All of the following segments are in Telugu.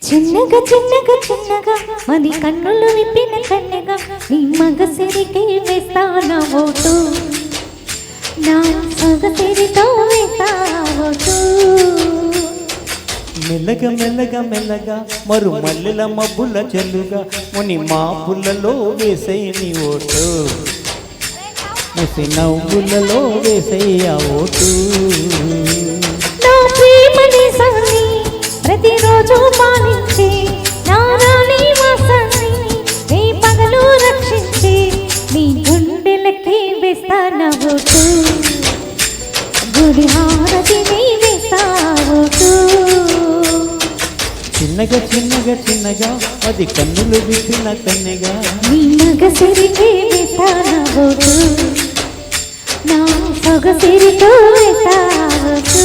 చిన్నగా చిన్నగా చిన్నగా మది కన్నులు విప్పిన కన్నెగా నీ మగ సిరికి వేస్తానా ఓటు నా మగ సిరితో వేస్తావోటు మెల్లగా మెల్లగా మెల్లగా మరు మల్లెల మబ్బుల చెల్లుగా ముని మాపులలో వేసేయని ఓటు ముసి నవ్వులలో వేసేయ ఓటు నా ప్రేమని సాని ప్రతిరోజు పాలించి నా రాణి వాసాన్ని నీ పగలు రక్షించి నీ గుండెలకి వేస్తానా ఓటు గుడి హారతిని వేస్తావోటు చిన్నగా చిన్నగా చిన్నగా అది కన్నులు విప్పిన కన్నెగా నీ మగ సిరికి వేస్తానా ఓటు నా మగ సిరితో వేస్తావోటు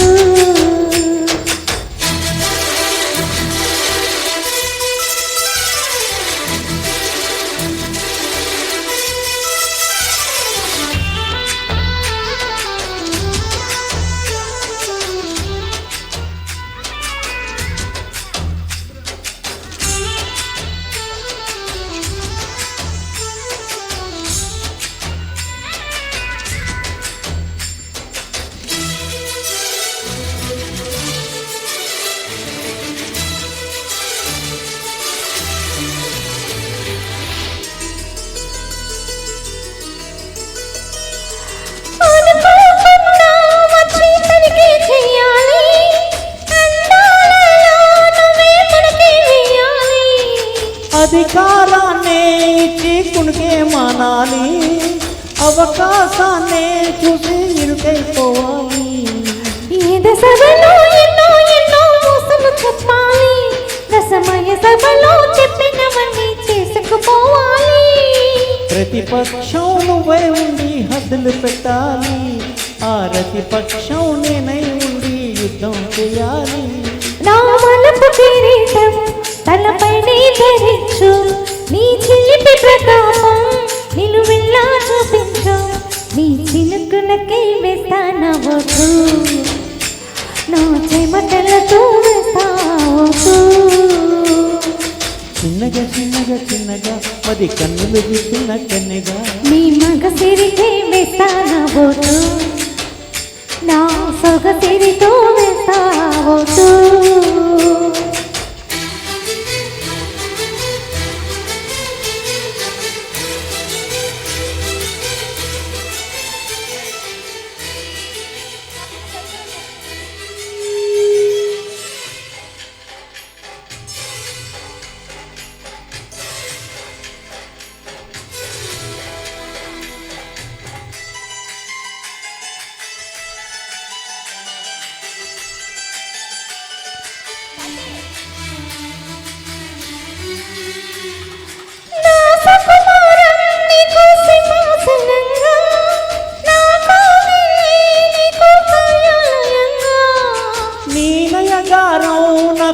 అధికారాన్నే ఇచ్చి కునికే మానాలి అవకాశాన్నే చూసి ఇరుకైపోవాలి సభలో ఎన్నో ఎన్నో మోసము చెప్పాలి రసమయ సభలో చెప్పినవన్నీ చేసుకుపోవాలి ప్రతిపక్షం నువ్వై ఉండి హద్దులు పెట్టాలి ఆ ప్రతిపక్షం నేనై ఉండి యుద్ధం చేయాలి నా మనపు కిరీటం తలపైనే ధరించు నీ చిలిపి ప్రతాపం నిలువెల్లా చూపించు నీ చిలుకులకై వేస్తానా ఓటు నా చెమటలతో వేస్తావోటు చిన్నగా చిన్నగా చిన్నగా పది కన్నులు విప్పిన కన్నెగా నీ మగ సిరికి వేస్తానా ఓటు నా సొగ సిరితో వేస్తావోటు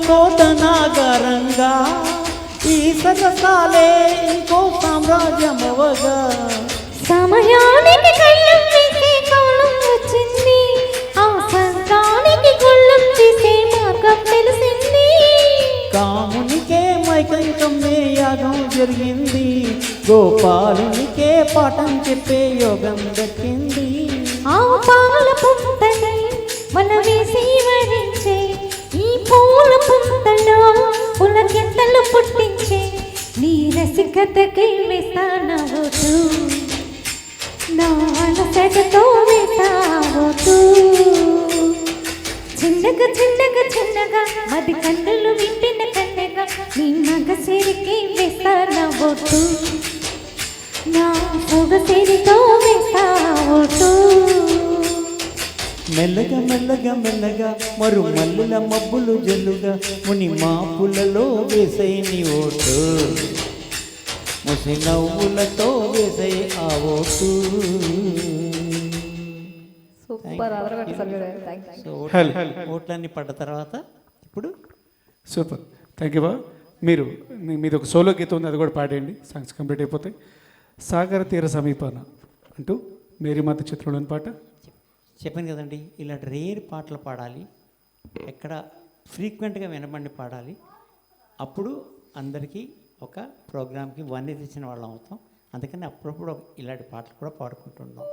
కోటనాగరంగా ఈ సగసాలే ఇంకో సామ్రాజ్యమవగా సమయానికి కళ్ళం వేసే కాలం వచ్చింది ఆ సంతానికి గుళ్ళం తీసే మార్గం తెలిసింది కామునికే మైకంకమ్మే యాగం జరిగింది గోపాలునికే పాఠం చెప్పే యోగం దక్కింది ఆ పాల పుంతని వల వేసి వరించే ఈ పూల పుంతలో పులకెత్తలు పుట్టించే నీ రసికతకి వేస్తానా ఓటు నా అలసటతో వేస్తావోటు చిన్నగా చిన్నగా చిన్నగా మది కన్నులు విప్పిన కన్నెగా నీ మగ సిరికి వేస్తానా ఓటు నా సొగ సిరితో వేస్తావోటు మెల్లగా మెల్లగా మెల్లగా మరు మల్లుల మబ్బులు జల్లుగా ముని మాపులలో వేసేని ఓటు ముసి నవ్వులతో వేసే ఆ ఓటు సూపర్ ఓట్లన్నీ పడ్డ తర్వాత ఇప్పుడు సూపర్ థ్యాంక్ యూ బా మీరు మీది ఒక సోలో గీతం ఉంది అది కూడా పాడేయండి సాంగ్స్ కంప్లీట్ అయిపోతాయి సాగర తీర సమీపాన అంటూ మేరీమాత చిత్రంలోని పాట చెప్పాను కదండి ఇలాంటి రేర్ పాటలు పాడాలి ఎక్కడ ఫ్రీక్వెంట్గా వినబండి పాడాలి అప్పుడు అందరికీ ఒక ప్రోగ్రామ్కి వన్నీ తెచ్చిన వాళ్ళం అవుతాం. అందుకని అప్పుడప్పుడు ఇలాంటి పాటలు కూడా పాడుకుంటున్నాం.